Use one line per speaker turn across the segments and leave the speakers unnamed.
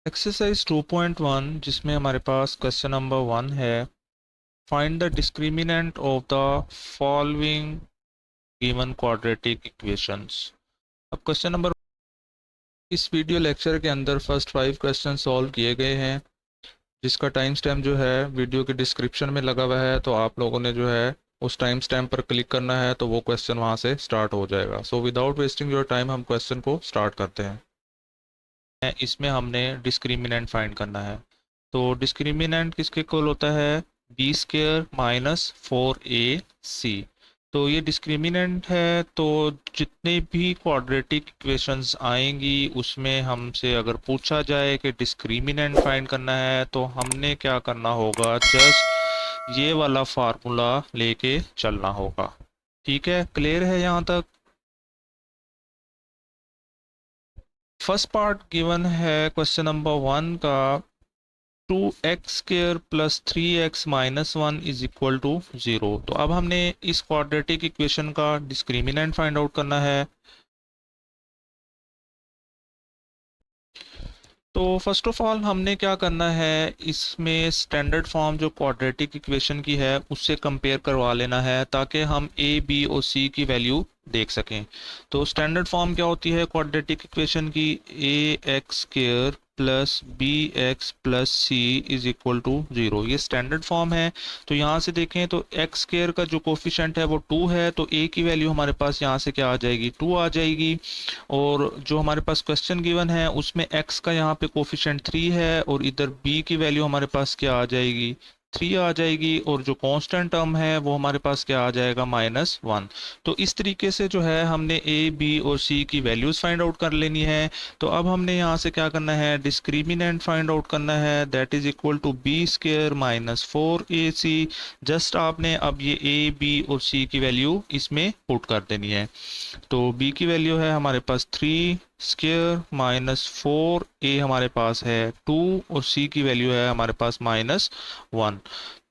Exercise 2.1 जिसमें हमारे पास क्वेश्चन नंबर 1 है। Find the discriminant of the following given quadratic equations. अब क्वेश्चन नंबर, इस वीडियो लेक्चर के अंदर फर्स्ट 5 क्वेश्चन सॉल्व किए गए हैं, जिसका टाइम स्टैम्प जो है वीडियो के डिस्क्रिप्शन में लगा हुआ है। तो आप लोगों ने जो है उस टाइम स्टैम्प पर क्लिक करना है तो वो क्वेश्चन वहाँ से स्टार्ट हो जाएगा। So without wasting your time हम क्वेश्चन को स्टार्ट करते हैं। इसमें हमने डिस्क्रिमिनेंट फाइंड करना है। तो डिस्क्रिमिनेंट किसके इक्वल होता है? B square minus 4ac। तो ये डिस्क्रिमिनेंट है, तो जितने भी क्वाड्रेटिक इक्वेशंस आएंगी उसमें हमसे अगर पूछा जाए कि डिस्क्रिमिनेंट फाइंड करना है तो हमने क्या करना होगा, जस्ट ये वाला फार्मूला लेके चलना होगा। ठीक है, क्लियर है यहाँ तक? फर्स्ट पार्ट गिवन है क्वेश्चन नंबर 1 का, 2x² plus 3x minus 1 is equal to 0। तो अब हमने इस क्वाड्रेटिक इक्वेशन का डिस्क्रिमिनेंट फाइंड आउट करना है। तो फर्स्ट ऑफ ऑल हमने क्या करना है, इसमें स्टैंडर्ड फॉर्म जो क्वाड्रेटिक इक्वेशन की है उससे कंपेयर करवा लेना है, ताकि हम ए बी और सी की वैल्यू देख सकें। तो स्टैंडर्ड फॉर्म क्या होती है क्वाड्रेटिक इक्वेशन की? ax² plus B X plus C is equal to 0, ये स्टैंडर्ड फॉर्म है। तो यहाँ से देखें तो x² का जो कोफिशेंट है वो 2 है, तो a की वैल्यू हमारे पास यहाँ से क्या आ जाएगी? 2 आ जाएगी। और जो हमारे पास क्वेश्चन गिवन है उसमें x का यहाँ पे कोफिशेंट 3 है, और इधर b की वैल्यू हमारे पास क्या आ जाएगी? 3 आ जाएगी। और जो कांस्टेंट टर्म है वो हमारे पास क्या आ जाएगा? -1। तो इस तरीके से जो है हमने a b और c की वैल्यूज फाइंड आउट कर लेनी है। तो अब हमने यहाँ से क्या करना है, डिस्क्रिमिनेंट फाइंड आउट करना है, that is equal to b² minus 4ac। Just आपने अब ये a b और c की वैल्यू इसमें पुट कर देनी है। तो b की वैल्यू है हमारे पास 3² माइनस 4a हमारे पास है 2, और c की वैल्यू है हमारे पास -1।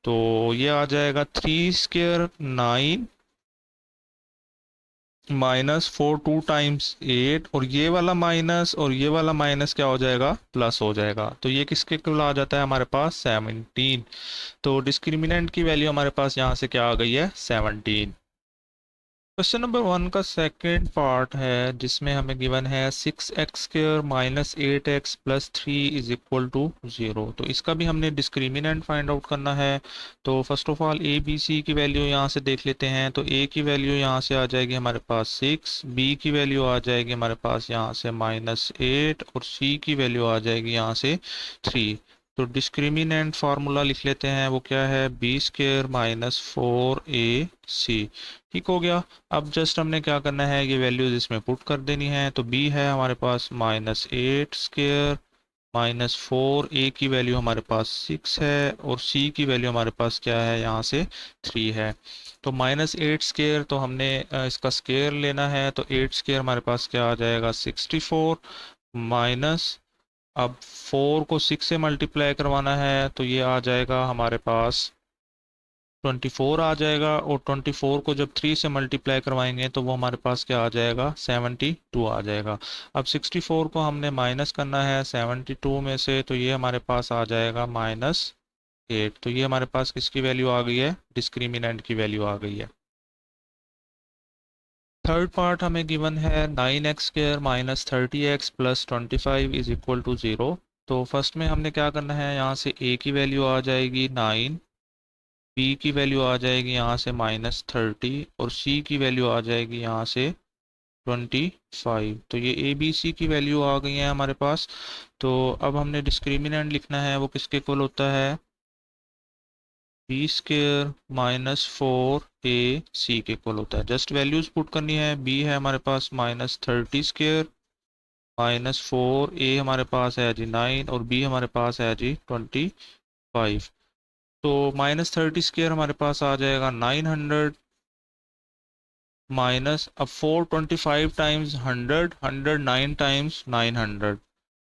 तो ये आ जाएगा 3² 9 -4 2 टाइम्स 8, और ये वाला माइनस और ये वाला माइनस क्या हो जाएगा? प्लस हो जाएगा। तो ये किसके इक्वल आ जाता है हमारे पास? 17। तो डिस्क्रिमिनेंट की वैल्यू हमारे पास यहाँ से क्या आ गई है? 17। क्वेश्चन नंबर 1 का सेकंड पार्ट है, जिसमें हमें गिवन है 6x² minus 8x plus 3 is equal to 0। तो इसका भी हमने डिस्क्रिमिनेंट फाइंड आउट करना है। तो first of all a b c की वैल्यू यहाँ से देख लेते हैं। तो a की वैल्यू यहाँ से आ जाएगी हमारे पास 6, b की वैल्यू आ जाएगी हमारे पास यहाँ से -8, और c की वैल्यू आ जाएगी यहाँ से 3। तो डिस्क्रिमिनेंट फार्मूला लिख लेते हैं, वो क्या है? b² minus 4ac। ठीक हो गया। अब जस्ट हमने क्या करना है, ये वैल्यूज इसमें पुट कर देनी है। तो b है हमारे पास -8² माइनस 4, a की वैल्यू हमारे पास 6 है, और c की वैल्यू हमारे पास क्या है? यहाँ से 3 है। तो -8² तो हमने इसका स्क्वायर लेना है, तो 8² हमारे पास क्या आ जाएगा? 64 माइनस, अब 4 को 6 से मल्टीप्लाई करवाना है तो ये आ जाएगा हमारे पास 24 आ जाएगा, और 24 को जब 3 से मल्टीप्लाई करवाएंगे तो वो हमारे पास क्या आ जाएगा? 72 आ जाएगा। अब 64 को हमने माइनस करना है 72 में से, तो ये हमारे पास आ जाएगा -8। तो ये हमारे पास किसकी वैल्यू आ गई है? डिस्क्रिमिनेंट की वैल्यू आ गई है। थर्ड पार्ट हमें गिवन है 9x² minus 30x plus 25 is equal to 0। तो फर्स्ट में हमने क्या करना है, यहाँ से a की वैल्यू आ जाएगी 9, b की वैल्यू आ जाएगी यहाँ से -30, और c की वैल्यू आ जाएगी यहाँ से 25। तो ये a b c की वैल्यू आ गई है हमारे पास। तो अब हमने डिस्क्रिमिनेंट लिखना है, वो किसके इक्वल होता है? b² माइनस 4ac के इक्वल होता है। जस्ट वैल्यूज पुट करनी है। b है हमारे पास -30² माइनस 4, a हमारे पास है जी 9, और b हमारे पास है जी 25। तो -30² हमारे पास आ जाएगा 900, माइनस अब 425 टाइम्स 100, 109 टाइम्स 900।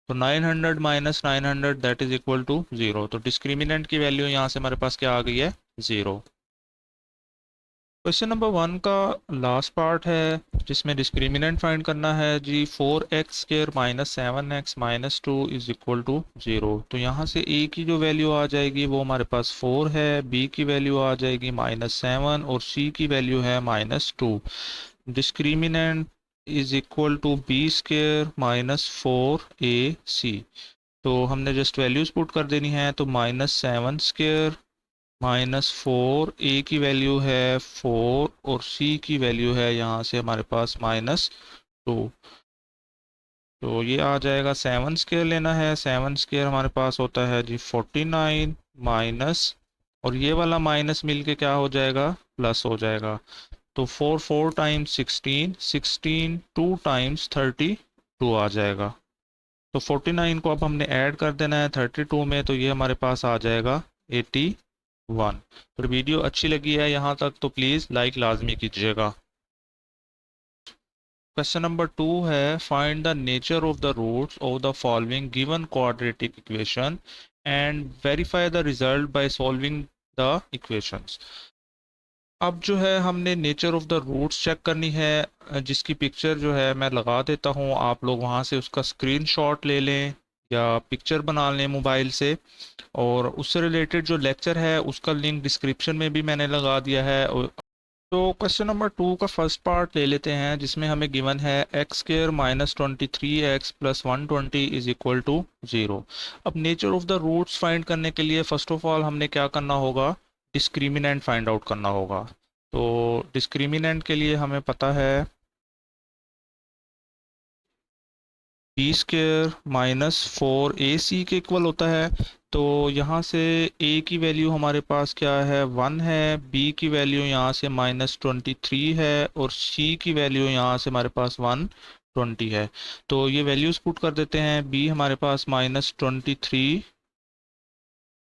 तो 900 minus 900 that is equal to 0। तो डिस्क्रिमिनेंट की वैल्यू यहाँ से हमारे पास क्या आ गई है? 0। क्वेश्चन नंबर 1 का लास्ट पार्ट है जिसमें डिस्क्रिमिनेंट फाइंड करना है जी। 4x square minus 7x minus 2 is equal to 0। तो यहाँ से a की जो वैल्यू आ जाएगी वो हमारे पास 4 है, b की वैल्यू आ जाएगी -7 और c की वैल्यू है -2। Discriminant is equal to b square minus 4ac। तो हमने जस्ट वैल्यूज पुट कर देनी है। तो -7 स्क्वायर -4, ए की वैल्यू है 4 और सी की वैल्यू है यहाँ से हमारे पास -2। तो ये आ जाएगा 7 स्क्वायर लेना है। 7 स्क्वायर हमारे पास होता है जी 49 माइनस, और ये वाला माइनस मिलके क्या हो जाएगा, प्लस हो जाएगा। तो 4 टाइम्स 16, 16 2 टाइम्स 32 आ जाएगा। तो 49 को अब हमने ऐड कर देना है 32 में, तो ये हमारे पास आ जाएगा 81। तो वीडियो अच्छी लगी है यहाँ तक तो प्लीज़ लाइक लाजमी कीजिएगा। क्वेश्चन नंबर 2 है, find the nature of the roots of the following given quadratic equation and verify the result by solving the equations. अब जो है हमने nature of the roots check करनी है, जिसकी पिक्चर जो है मैं लगा देता हूँ, आप लोग वहाँ से उसका स्क्रीनशॉट ले लें या पिक्चर बना लें मोबाइल से। और उससे रिलेटेड जो लेक्चर है उसका लिंक डिस्क्रिप्शन में भी मैंने लगा दिया है। तो क्वेश्चन नंबर 2 का फर्स्ट पार्ट ले लेते हैं जिसमें हमें गिवन है X square minus 23x plus 120 is equal to 0। अब nature of the roots find करने के लिए फ़र्स्ट ऑफ ऑल हमने क्या करना होगा, डिस्क्रिमिनेंट फाइंड आउट करना होगा। तो डिस्क्रिमिनेंट के लिए हमें पता है बी स्क्वायर माइनस 4ac के इक्वल होता है। तो यहाँ से a की वैल्यू हमारे पास क्या है, 1 है, b की वैल्यू यहाँ से -23 है और c की वैल्यू यहाँ से हमारे पास 120 है। तो ये वैल्यूज पुट कर देते हैं। b हमारे पास -23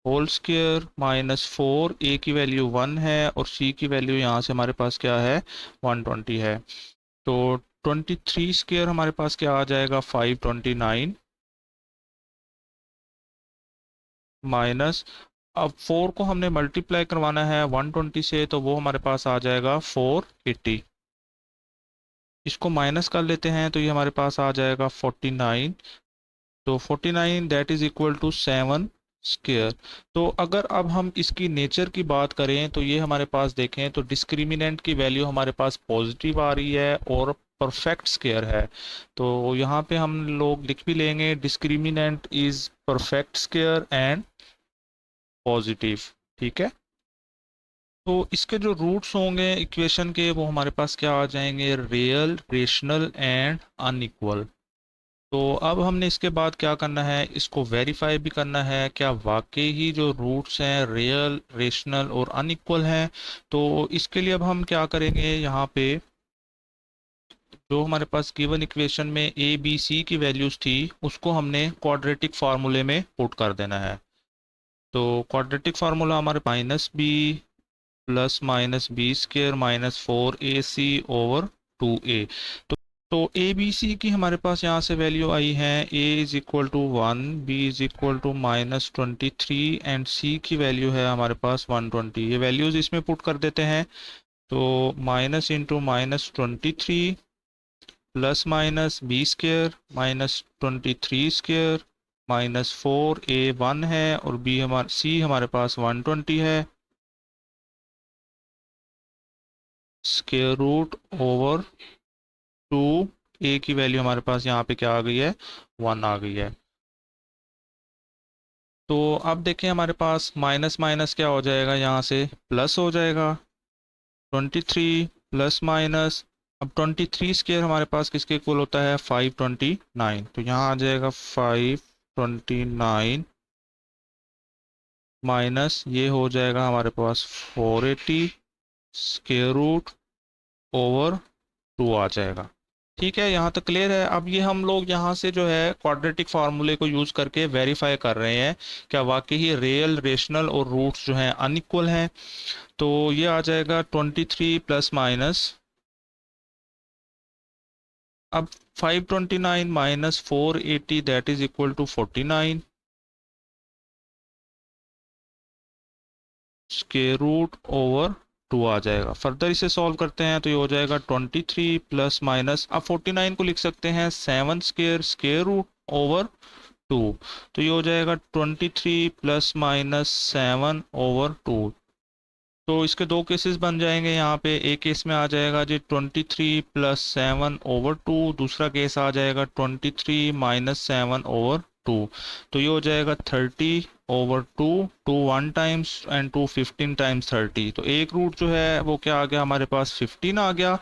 होल स्क्वायर -4, a की वैल्यू 1 है और c की वैल्यू यहाँ से हमारे पास क्या है, 120 है। तो 23 स्क्वायर हमारे पास क्या आ जाएगा, 529 माइनस, अब 4 को हमने मल्टीप्लाई करवाना है 120 से, तो वो हमारे पास आ जाएगा 480। इसको माइनस कर लेते हैं तो ये हमारे पास आ जाएगा 49। तो 49 that is equal to 7 square. तो अगर अब हम इसकी नेचर की बात करें तो ये हमारे पास देखें तो डिस्क्रिमिनेंट की वैल्यू हमारे पास पॉजिटिव आ रही है और परफेक्ट स्क्वायर है। तो यहाँ पे हम लोग लिख भी लेंगे discriminant is perfect square and positive. ठीक है। तो इसके जो रूट्स होंगे इक्वेशन के वो हमारे पास क्या आ जाएंगे, रियल, रेशनल एंड अनइक्वल। तो अब हमने इसके बाद क्या करना है, इसको वेरीफाई भी करना है क्या वाकई ही जो रूट्स हैं रियल, रेशनल और अनइक्वल हैं। तो इसके लिए अब हम क्या करेंगे, यहाँ पे जो हमारे पास गिवन इक्वेशन में ए बी सी की वैल्यूज थी उसको हमने क्वाड्रेटिक फार्मूले में पुट कर देना है। तो क्वाड्रेटिक फार्मूला हमारे -b plus -b square -4ac over 2a। तो ए बी सी की हमारे पास यहाँ से वैल्यू आई है, a is equal to 1, b is equal to -23 and c की वैल्यू है हमारे पास 120। ये वैल्यूज इसमें पुट कर देते हैं। तो minus into -23 plus minus b square -23 square -4, a 1 है और b हमारे c हमारे पास 120 है, स्क्वायर रूट ओवर 2, a की वैल्यू हमारे पास यहाँ पे क्या आ गई है, 1 आ गई है। तो अब देखें हमारे पास माइनस माइनस क्या हो जाएगा, यहाँ से प्लस हो जाएगा। 23 प्लस माइनस, अब 23 स्क्वायर हमारे पास किसके इक्वल होता है, 529। तो यहाँ आ जाएगा 529 माइनस ये हो जाएगा हमारे पास 480 स्क्वायर रूट ओवर 2 आ जाएगा। ठीक है, यहाँ तक क्लियर है। अब ये हम लोग यहाँ से जो है क्वाड्रेटिक फार्मूले को यूज करके वेरीफाई कर रहे हैं क्या वाकई ही रियल, रेशनल और रूट्स जो हैं अनइक्वल हैं। तो ये आ जाएगा 23 प्लस माइनस, अब 529 minus 480 that is equal to 49 square root over 2 आ जाएगा। फर्दर इसे सॉल्व करते हैं तो ये हो जाएगा 23 प्लस माइनस, अब 49 को लिख सकते हैं 7 स्क्वायर स्क्वायर रूट ओवर 2। तो ये हो जाएगा 23 प्लस माइनस 7 ओवर 2। तो इसके दो केसेस बन जाएंगे यहाँ पे। एक केस में आ जाएगा जी 23 प्लस 7 ओवर 2, दूसरा केस आ जाएगा 23 माइनस 7 ओवर 2। तो ये हो जाएगा 30 ओवर 2, 2 1 टाइम्स एंड 2 15 टाइम्स 30। तो एक रूट जो है वो क्या आ गया हमारे पास 15 आ गया।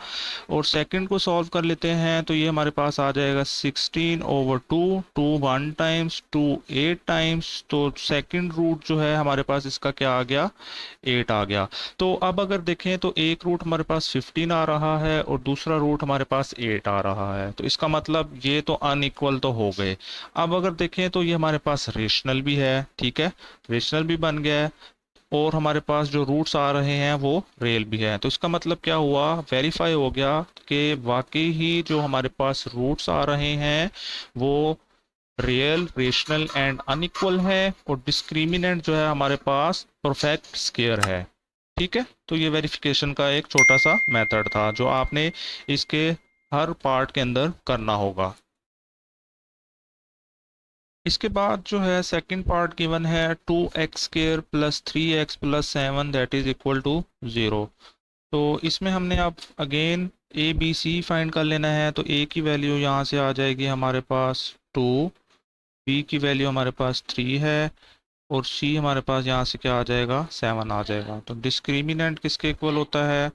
और सेकंड को सॉल्व कर लेते हैं तो ये हमारे पास आ जाएगा 16 ओवर 2, 2 1 टाइम्स 2 8 टाइम्स। तो सेकंड रूट जो है हमारे पास इसका क्या आ गया 8 आ गया। तो अब अगर देखें तो एक रूट हमारे पास 15 आ रहा है और दूसरा रूट हमारे पास 8 आ रहा है, तो इसका मतलब ये तो अनइक्वल तो हो गए। अब अगर देखें तो ये हमारे पास रेशनल भी है, ठीक है, रेशनल भी बन गया है, और हमारे पास जो रूट्स आ रहे हैं वो रियल भी है। तो इसका मतलब क्या हुआ, वेरीफाई हो गया कि वाकई ही जो हमारे पास रूट्स आ रहे हैं वो रियल, रेशनल एंड अनइक्वल है, और डिस्क्रिमिनेंट जो है हमारे पास परफेक्ट स्क्वायर है। ठीक है, तो ये वेरिफिकेशन का एक छोटा सा मेथड था जो आपने इसके हर पार्ट के अंदर करना होगा। इसके बाद जो है सेकंड पार्ट गिवन है 2x square plus 3x plus 7 that is equal to 0। तो इसमें हमने अब again A B C find कर लेना है। तो ए की वैल्यू यहाँ से आ जाएगी हमारे पास 2, बी की वैल्यू हमारे पास 3 है, और सी हमारे पास यहाँ से क्या आ जाएगा 7 आ जाएगा। तो डिस्क्रिमिनेंट किसके इक्वल होता है,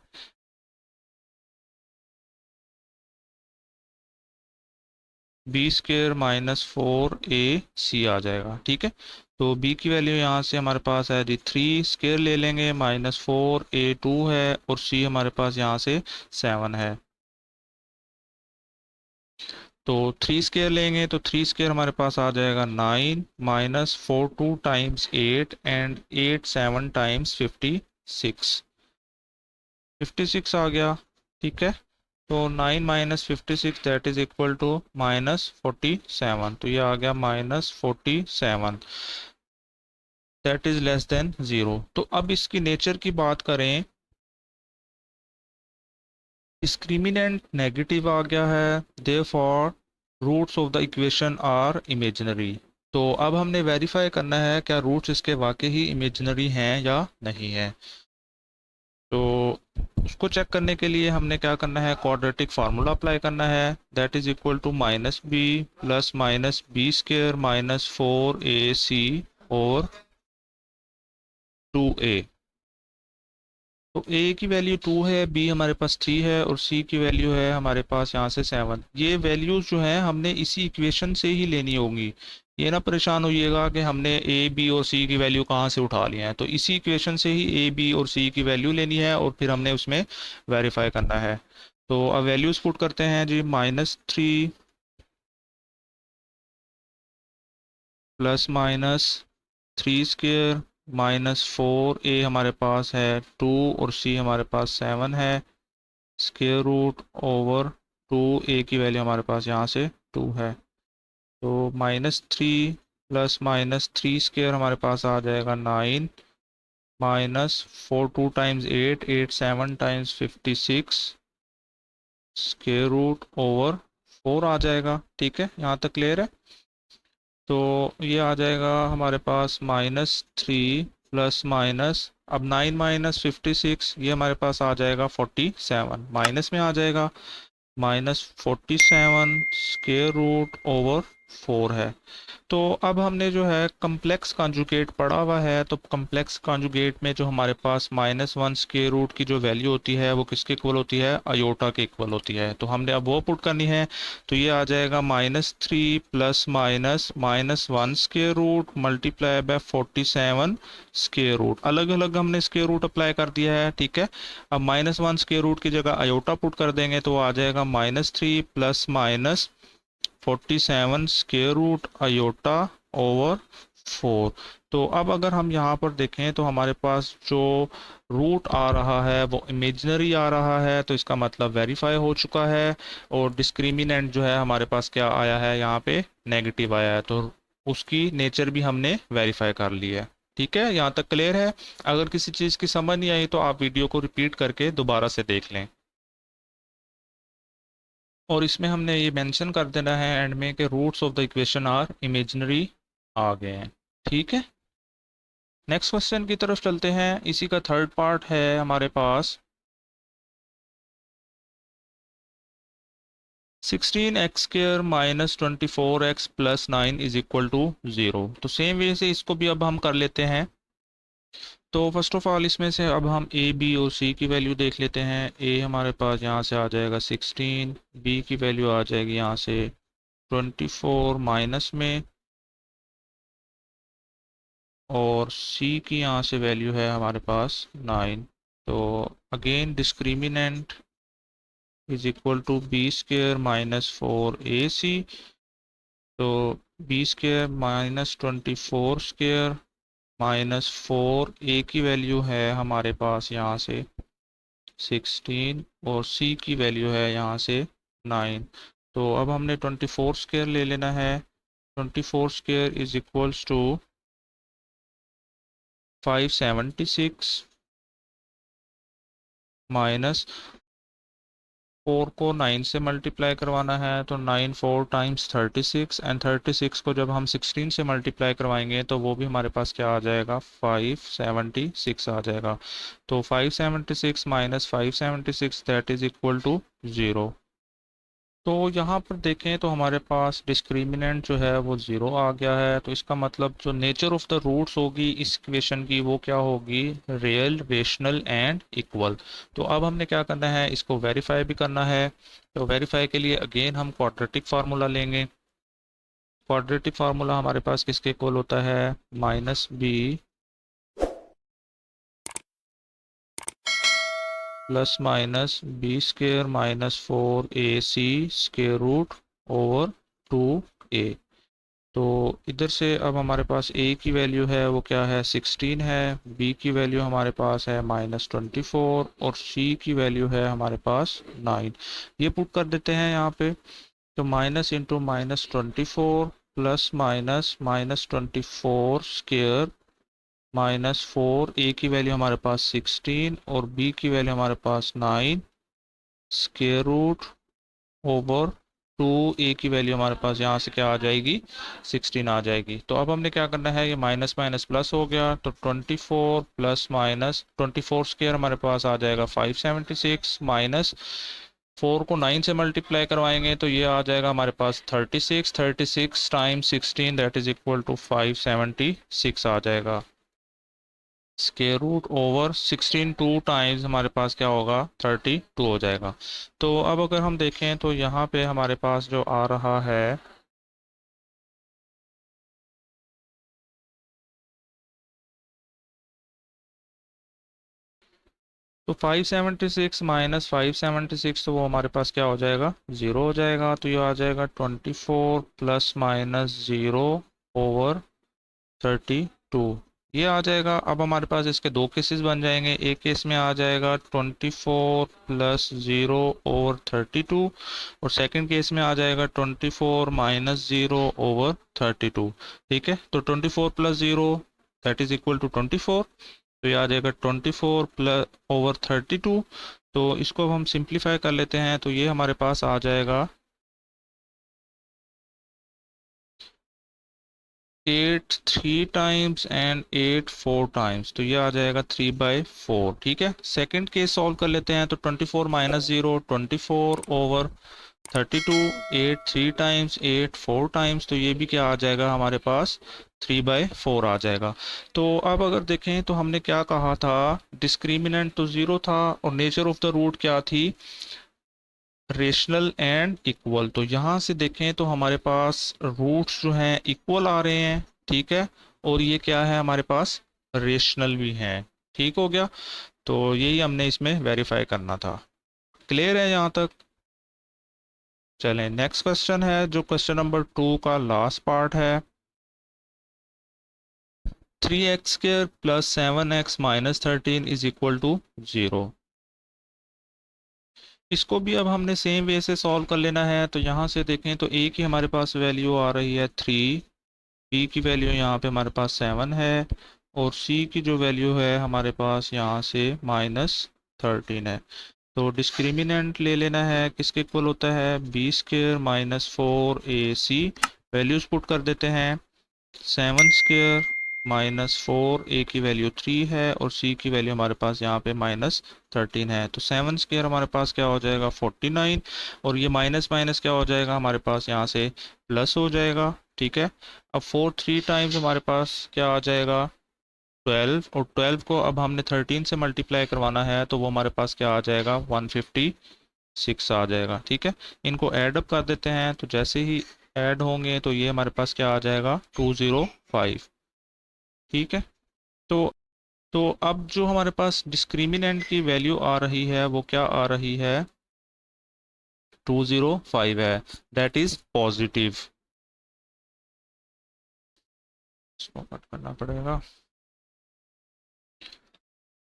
बी स्क्र माइनस 4ac आ जाएगा। ठीक है, तो b की वैल्यू यहाँ से हमारे पास है जी 3 स्क्र ले लेंगे, माइनस 4a2 है, और c हमारे पास यहाँ से 7 है। तो 3 स्क्र लेंगे तो 3 स्क्र हमारे पास आ जाएगा 9, माइनस 4 2 टाइम्स 8 एंड 8 7 टाइम्स 56, 56 आ गया। ठीक है, तो 9 minus 56 that is equal to minus 47। तो ये आ गया minus 47, that is less than 0। तो अब इसकी नेचर की बात करें, डिस्क्रिमिनेंट नेगेटिव आ गया है, therefore roots of the equation are imaginary. तो अब हमने वेरीफाई करना है क्या रूट्स इसके वाकई ही इमेजिनरी हैं या नहीं है। तो उसको चेक करने के लिए हमने क्या करना है, क्वाड्रेटिक फार्मूला अप्लाई करना है, that is equal to minus B plus minus B square minus 4ac और 2a। तो a की वैल्यू 2 है, b हमारे पास 3 है, और c की वैल्यू है हमारे पास यहाँ से 7। ये वैल्यूज जो हैं हमने इसी इक्वेशन से ही लेनी होंगी। ये ना परेशान होइएगा कि हमने a b और c की वैल्यू कहाँ से उठा ली है। तो इसी इक्वेशन से ही a b और c की वैल्यू लेनी है और फिर हमने उसमें वेरीफाई करना है। तो अब वैल्यूज पुट करते हैं जी, -3 plus minus 3 square minus 4a हमारे पास है 2, और c हमारे पास 7 है, स्क्वायर रूट ओवर 2a की वैल्यू हमारे पास यहाँ से 2 है। तो -3 प्लस माइनस 3 स्क्वायर हमारे पास आ जाएगा 9, minus 4 2 times 8, 8 7 times 56, square root over 4 आ जाएगा। ठीक है, यहाँ तक क्लियर है। तो ये आ जाएगा हमारे पास -3 प्लस माइनस, अब 9 माइनस 56 ये हमारे पास आ जाएगा 47, माइनस में आ जाएगा -47 स्क्वायर रूट ओवर 4 है। तो अब हमने जो है कम्प्लेक्स कॉन्जुगेट पढ़ा हुआ है, तो कम्प्लेक्स कॉन्जुगेट में जो हमारे पास -1 स्क्वायर रूट की जो वैल्यू होती है वो किसके इक्वल होती है, अयोटा के इक्वल होती है। तो हमने अब वो पुट करनी है। तो ये आ जाएगा -3 plus minus -1 square root multiply by 47 square root. अलग अलग हमने स्क्वायर रूट अप्लाई कर दिया है। ठीक है, अब -1 स्क्वायर रूट की जगह अयोटा पुट कर देंगे तो आ जाएगा -3 plus minus 47 square root iota over 4। तो अब अगर हम यहाँ पर देखें तो हमारे पास जो रूट आ रहा है वो इमेजिनरी आ रहा है, तो इसका मतलब वेरीफाई हो चुका है। और डिस्क्रिमिनेंट जो है हमारे पास क्या आया है, यहाँ पे नेगेटिव आया है, तो उसकी नेचर भी हमने वेरीफाई कर ली है। ठीक है, यहाँ तक क्लियर है? अगर किसी चीज़ की समझ नहीं आई तो आप वीडियो को रिपीट करके दोबारा से देख लें। और इसमें हमने ये मेंशन कर देना है एंड में कि roots of the equation are imaginary आ गए हैं। ठीक है, नेक्स्ट क्वेश्चन की तरफ चलते हैं। इसी का थर्ड पार्ट है हमारे पास 16x² minus 24x plus 9 is equal to 0। तो सेम वे से इसको भी अब हम कर लेते हैं। तो फर्स्ट ऑफ ऑल इसमें से अब हम ए बी और सी की वैल्यू देख लेते हैं। ए हमारे पास यहाँ से आ जाएगा 16, बी की वैल्यू आ जाएगी यहाँ से 24 माइनस में, और सी की यहाँ से वैल्यू है हमारे पास 9। तो again discriminant is equal to b² minus 4ac। तो b² माइनस 24² माइनस 4a की वैल्यू है हमारे पास यहाँ से 16 और c की वैल्यू है यहाँ से 9। तो अब हमने 24² ले लेना है। 24² इज इक्वल्स टू 576 माइनस 4 को 9 से मल्टीप्लाई करवाना है। तो 9 4 टाइम्स 36, एंड 36 को जब हम 16 से मल्टीप्लाई करवाएंगे तो वो भी हमारे पास क्या आ जाएगा, 576 आ जाएगा। तो 576 minus 576 that is equal to 0। तो यहाँ पर देखें तो हमारे पास डिस्क्रिमिनेंट जो है वो 0 आ गया है। तो इसका मतलब जो नेचर ऑफ द रूट्स होगी इस इक्वेशन की वो क्या होगी, रियल, रेशनल एंड इक्वल। तो अब हमने क्या करना है, इसको वेरीफाई भी करना है। तो वेरीफाई के लिए अगेन हम क्वाड्रेटिक फार्मूला लेंगे। क्वाड्रेटिक फार्मूला हमारे पास किसके इक्वल होता है, minus B plus minus b² minus 4ac square root over 2a। तो इधर से अब हमारे पास a की वैल्यू है वो क्या है, 16 है, b की वैल्यू हमारे पास है माइनस 24 और c की वैल्यू है हमारे पास 9। ये पुट कर देते हैं यहाँ पे। तो minus into minus 24 plus minus minus 24 square minus 4, ए की वैल्यू हमारे पास 16 और बी की वैल्यू हमारे पास 9 स्क्वायर रूट ओवर 2, ए की वैल्यू हमारे पास यहाँ से क्या आ जाएगी, 16 आ जाएगी। तो अब हमने क्या करना है, ये माइनस माइनस प्लस हो गया। तो 24 प्लस माइनस 24 स्क्वायर हमारे पास आ जाएगा 576 माइनस 4 को 9 से मल्टीप्लाई करवाएंगे तो ये आ जाएगा हमारे पास 36। 36 times 16 that is equal to 576 आ जाएगा। Square root over 16 two times हमारे पास क्या होगा, 32 हो जाएगा। तो अब अगर हम देखें तो यहाँ पे हमारे पास जो आ रहा है तो 576 माइनस 576 तो वो हमारे पास क्या हो जाएगा, 0 हो जाएगा। तो ये आ जाएगा 24 प्लस माइनस 0 ओवर 32, ये आ जाएगा। अब हमारे पास इसके दो केसेस बन जाएंगे। एक केस में आ जाएगा 24 प्लस 0 ओवर 32 और सेकंड केस में आ जाएगा 24 माइनस 0 ओवर 32। ठीक है, तो 24 plus 0 that is equal to 24। तो ये आ जाएगा 24 प्लस ओवर 32। तो इसको अब हम सिंप्लीफाई कर लेते हैं तो ये हमारे पास आ जाएगा 8 3 टाइम्स एंड 8 4 टाइम्स। तो ये आ जाएगा 3/4। ठीक है, सेकंड केस सॉल्व कर लेते हैं। तो 24 माइनस 0 24 ओवर 32, 8 3 टाइम्स 8 4 टाइम्स। तो ये भी क्या आ जाएगा हमारे पास, 3/4 आ जाएगा। तो अब अगर देखें तो हमने क्या कहा था, डिस्क्रिमिनेंट तो 0 था और नेचर ऑफ द रूट क्या थी, रेशनल एंड इक्वल। तो यहाँ से देखें तो हमारे पास रूट्स जो हैं इक्वल आ रहे हैं। ठीक है, और ये क्या है हमारे पास, रेशनल भी हैं। ठीक हो गया, तो यही हमने इसमें वेरीफाई करना था। क्लियर है यहाँ तक? चलें, नेक्स्ट क्वेश्चन है जो क्वेश्चन नंबर 2 का लास्ट पार्ट है। 3x² plus 7x minus 13 is equal to 0। इसको भी अब हमने सेम वे से सॉल्व कर लेना है। तो यहाँ से देखें तो a की हमारे पास वैल्यू आ रही है 3, b की वैल्यू यहाँ पे हमारे पास 7 है और c की जो वैल्यू है हमारे पास यहाँ से -13 है। तो डिस्क्रिमिनेंट ले लेना है, किसके इक्वल होता है, B square minus 4ac। Values put कर देते हैं, 7 स्क्र -4, a की वैल्यू 3 है और c की वैल्यू हमारे पास यहाँ पे -13 है। तो 7 स्क्र हमारे पास क्या हो जाएगा, 49, और ये माइनस माइनस क्या हो जाएगा हमारे पास यहाँ से प्लस हो जाएगा। ठीक है, अब 4 3 टाइम्स हमारे पास क्या आ जाएगा, 12, और 12 को अब हमने 13 से मल्टीप्लाई करवाना है तो वो हमारे पास क्या आ जाएगा, 156 आ जाएगा। ठीक है, इनको ऐड अप कर देते हैं, तो जैसे ही ऐड होंगे तो ये हमारे पास क्या आ जाएगा, 205। ठीक है, तो तो अब जो हमारे पास डिस्क्रिमिनेंट की वैल्यू आ रही है वो क्या आ रही है, 205 है, दैट इज पॉजिटिव। इसको कट करना पड़ेगा।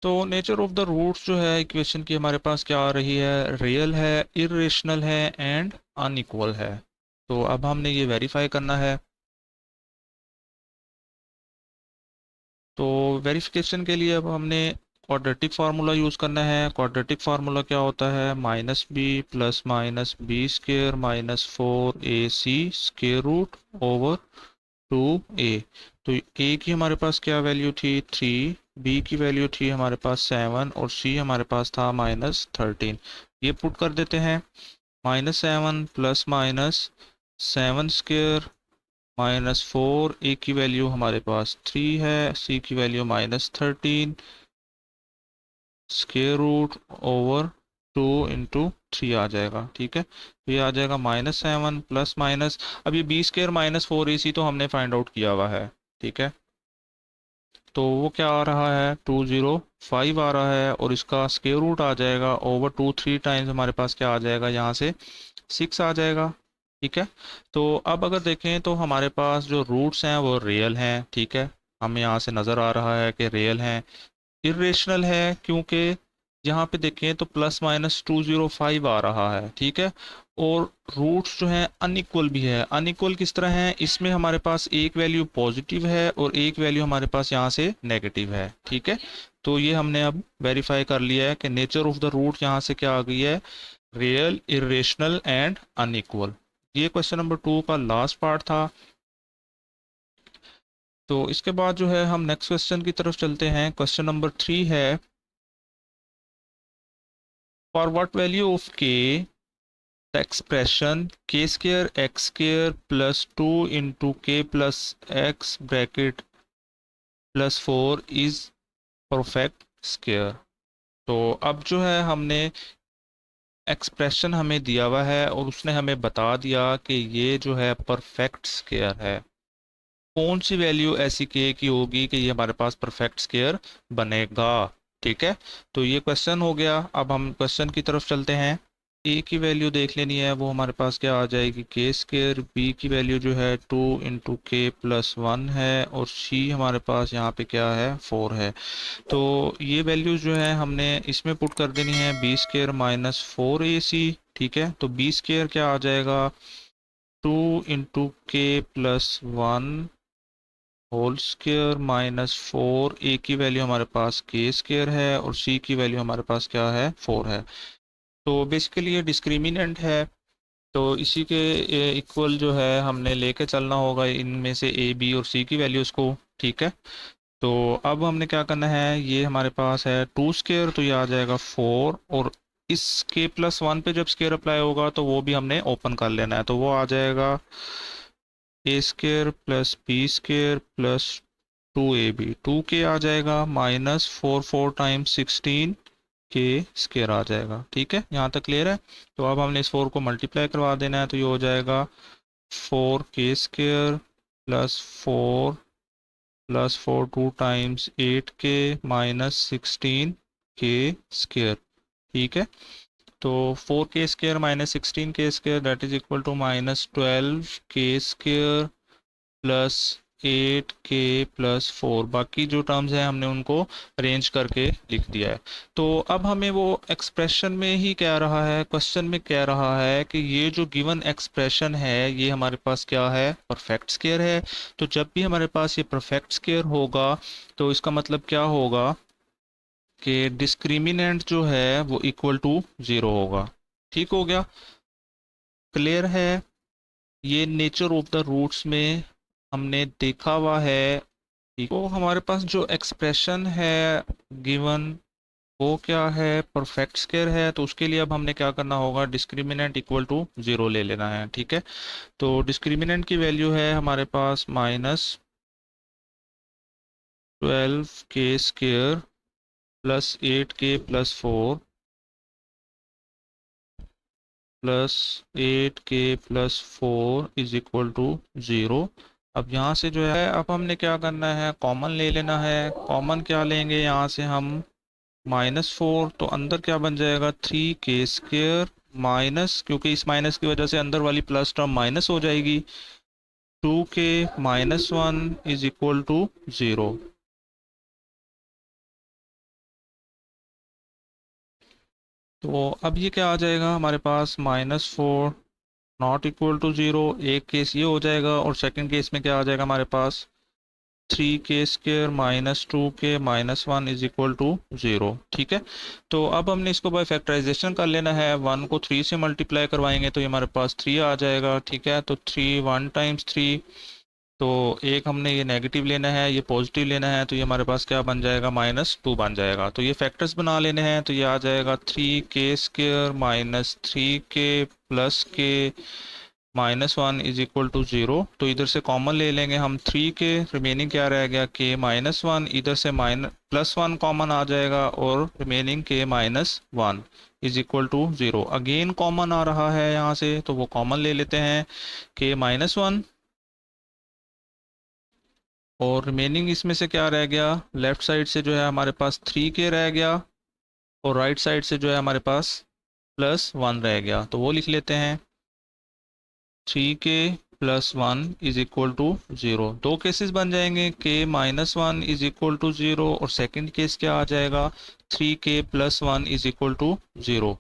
तो नेचर ऑफ द रूट्स जो है इक्वेशन की हमारे पास क्या आ रही है, रियल है, इरेशनल है एंड अनइक्वल है। तो अब हमने ये वेरीफाई करना है। तो वेरिफिकेशन के लिए अब हमने क्वाड्रेटिक फार्मूला यूज़ करना है। क्वाड्रेटिक फार्मूला क्या होता है, -b plus minus B square minus 4ac square root over 2a। तो a की हमारे पास क्या वैल्यू थी, 3, b की वैल्यू थी हमारे पास 7 और c हमारे पास था -13। ये पुट कर देते हैं, -7 प्लस माइनस 7 स्क्र -4, a की वैल्यू हमारे पास 3 है, c की value -13 square root over 2 into 3 आ जाएगा। ठीक है, तो ये आ जाएगा -7 प्लस माइनस, अब ये बी स्क्र -4ac तो हमने फाइंड आउट किया हुआ है। ठीक है, तो वो क्या आ रहा है, 205 आ रहा है, और इसका स्क्वायर रूट आ जाएगा ओवर 2 3 टाइम्स हमारे पास क्या आ जाएगा, यहाँ से 6 आ जाएगा। ठीक है, तो अब अगर देखें तो हमारे पास जो रूट्स हैं वो रियल हैं। ठीक है, हमें यहाँ से नज़र आ रहा है कि रियल हैं। इरेशनल है क्योंकि यहाँ पे देखें तो +-205 आ रहा है। ठीक है, और रूट्स जो हैं अनइक्वल भी है। अनइक्वल किस तरह है, इसमें हमारे पास एक वैल्यू पॉजिटिव है और एक वैल्यू हमारे पास यहाँ से नेगेटिव है। ठीक है, तो ये हमने अब वेरीफाई कर लिया है कि नेचर ऑफ द रूट यहाँ से क्या आ गई है, रियल, इरेशनल एंड अनइक्वल। ये क्वेश्चन नंबर 2 का लास्ट पार्ट था। तो इसके बाद जो है हम नेक्स्ट क्वेश्चन की तरफ चलते हैं। क्वेश्चन नंबर 3 है, for what value of k the expression k² x² plus 2 into k plus x bracket plus 4 is perfect square. तो अब जो है हमने एक्सप्रेशन हमें दिया हुआ है और उसने हमें बता दिया कि ये जो है परफेक्ट स्क्वायर है। कौन सी वैल्यू ऐसी के की होगी कि ये हमारे पास परफेक्ट स्क्वायर बनेगा। ठीक है, तो ये क्वेश्चन हो गया। अब हम क्वेश्चन की तरफ चलते हैं। ए की वैल्यू देख लेनी है, वो हमारे पास क्या आ जाएगी, k²। बी की वैल्यू जो है 2 इंटू के प्लस 1 है, और सी हमारे पास यहाँ पे क्या है, 4 है। तो ये वैल्यूज जो है हमने इसमें पुट कर देनी है, b² -4ac। ठीक है, तो b² क्या आ जाएगा, 2 into k plus 1 whole square -4, ए की वैल्यू हमारे पास k² है और सी की वैल्यू हमारे पास क्या है, 4 है। तो बेसिकली ये डिस्क्रिमिनेंट है, तो इसी के इक्वल जो है हमने लेके चलना होगा इनमें से ए बी और सी की वैल्यूज़ को। ठीक है, तो अब हमने क्या करना है, ये हमारे पास है 2 स्क्वायर, तो ये आ जाएगा 4, और इस के प्लस 1 पे जब स्क्वायर अप्लाई होगा तो वो भी हमने ओपन कर लेना है, तो वो आ जाएगा a² plus b² plus 2ab। 2k आ जाएगा -4 4 टाइम्स 16 के स्क्वायर आ जाएगा। ठीक है, यहाँ तक क्लियर है। तो अब हमने इस 4 को मल्टीप्लाई करवा देना है, तो ये हो जाएगा 4k² plus 4 2 times 8k -16 K square. ठीक है, तो 4k² -16 K square that is equal to -12 K square plus 8k+4, बाकी जो टर्म्स हैं हमने उनको अरेंज करके लिख दिया है। तो अब हमें वो एक्सप्रेशन में ही कह रहा है, क्वेश्चन में कह रहा है कि ये जो गिवन एक्सप्रेशन है ये हमारे पास क्या है, परफेक्ट स्क्वायर है। तो जब भी हमारे पास ये परफेक्ट स्क्वायर होगा तो इसका मतलब क्या होगा कि डिस्क्रिमिनेंट जो है वो इक्वल टू 0 होगा। ठीक हो गया, क्लियर है। ये नेचर ऑफ द रूट्स में हमने देखा हुआ है। तो हमारे पास जो एक्सप्रेशन है गिवन वो क्या है, परफेक्ट स्क्वायर है। तो उसके लिए अब हमने क्या करना होगा, डिस्क्रिमिनेंट इक्वल टू 0 ले लेना है। ठीक है, तो डिस्क्रिमिनेंट की वैल्यू है हमारे पास -12k² plus 8k+4 plus 8k+4 is equal to 0। अब यहाँ से जो है अब हमने क्या करना है, कॉमन ले लेना है। कॉमन क्या लेंगे यहाँ से हम, -4, तो अंदर क्या बन जाएगा 3k² माइनस, क्योंकि इस माइनस की वजह से अंदर वाली प्लस टर्म माइनस हो जाएगी, 2k-1 इज इक्वल टू 0। तो अब ये क्या आ जाएगा हमारे पास, -4 नॉट इक्वल टू 0। एक केस ये हो जाएगा और सेकंड केस में क्या आ जाएगा हमारे पास, 3k² -2k-1 is equal to 0। ठीक है, तो अब हमने इसको बाय फैक्टराइजेशन कर लेना है। 1 को 3 से मल्टीप्लाई करवाएंगे तो ये हमारे पास 3 आ जाएगा। ठीक है, तो 3 1 टाइम्स 3, तो एक हमने ये नेगेटिव लेना है, ये पॉजिटिव लेना है, तो ये हमारे पास क्या बन जाएगा, -2 बन जाएगा। तो ये फैक्टर्स बना लेने हैं, तो ये आ जाएगा 3k² -3k+k -1 is equal to 0। तो इधर से कॉमन ले लेंगे हम 3k, रिमेनिंग क्या रह गया k-1, इधर से +1 कॉमन आ जाएगा और remaining k-1 is equal to 0। Again common आ रहा है यहाँ से, तो वो कॉमन ले लेते हैं k-1, और रिमेनिंग इसमें से क्या रह गया, लेफ्ट साइड से जो है हमारे पास 3k रह गया और राइट साइड से जो है हमारे पास +1 रह गया। तो वो लिख लेते हैं 3k+1 इज इक्वल टू 0। दो केसेस बन जाएंगे, k-1 इज इक्वल टू 0 और सेकंड केस क्या आ जाएगा, 3k+1 इज इक्वल टू 0।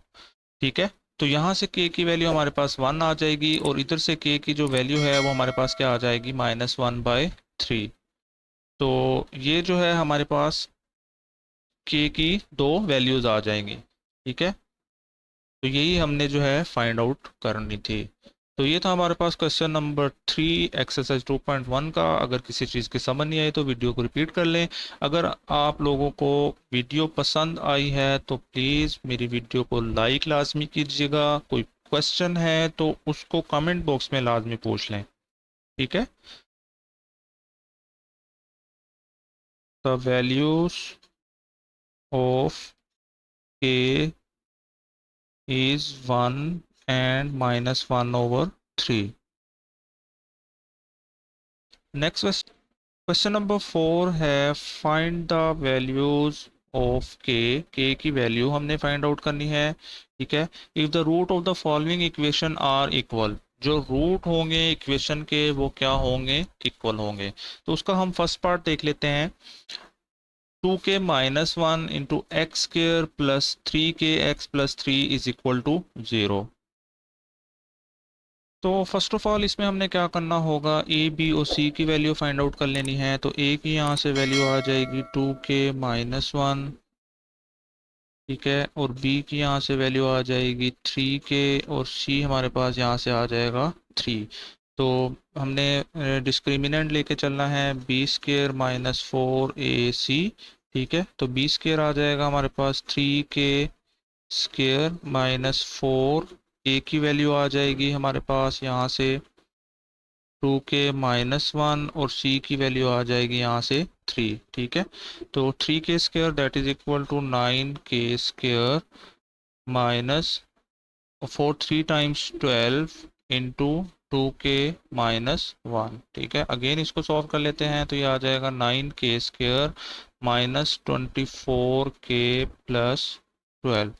ठीक है, तो यहाँ से k की वैल्यू हमारे पास 1 आ जाएगी और इधर से k की जो वैल्यू है वो हमारे पास क्या आ जाएगी, -1/3। तो ये जो है हमारे पास k की दो वैल्यूज आ जाएंगी। ठीक है, तो यही हमने जो है फाइंड आउट करनी थी। तो ये था हमारे पास क्वेश्चन नंबर 3 एक्सरसाइज 2.1 का। अगर किसी चीज़ की समझ नहीं आई तो वीडियो को रिपीट कर लें। अगर आप लोगों को वीडियो पसंद आई है तो प्लीज़ मेरी वीडियो को लाइक लाजमी कीजिएगा। कोई क्वेश्चन है तो उसको कमेंट बॉक्स में लाजमी पूछ लें। ठीक है, द वैल्यूज ऑफ के is 1 and -1/3. Next question number 4 है, find the values of k की वैल्यू हमने फाइंड आउट करनी है। ठीक है, if the root of the following equation are equal, जो रूट होंगे इक्वेशन के वो क्या होंगे, इक्वल होंगे। तो उसका हम फर्स्ट पार्ट देख लेते हैं। 2k-1 into x² plus 3kx+3 is equal to 0। तो फर्स्ट ऑफ ऑल इसमें हमने क्या करना होगा, ए बी और सी की वैल्यू फाइंड आउट कर लेनी है। तो ए की यहाँ से वैल्यू आ जाएगी 2k-1, ठीक है, और बी की यहाँ से वैल्यू आ जाएगी 3k और सी हमारे पास यहाँ से आ जाएगा 3। तो हमने डिस्क्रिमिनेंट लेके चलना है b² -4ac। ठीक है, तो b² आ जाएगा हमारे पास 3k² -4, a की वैल्यू आ जाएगी हमारे पास यहाँ से 2k-1 और c की वैल्यू आ जाएगी यहाँ से 3। ठीक है, तो 3k² that is equal to 9k² minus 4 3 times 12 into 2k-1। ठीक है, अगेन इसको सॉल्व कर लेते हैं तो ये आ जाएगा 9k² -24k+12।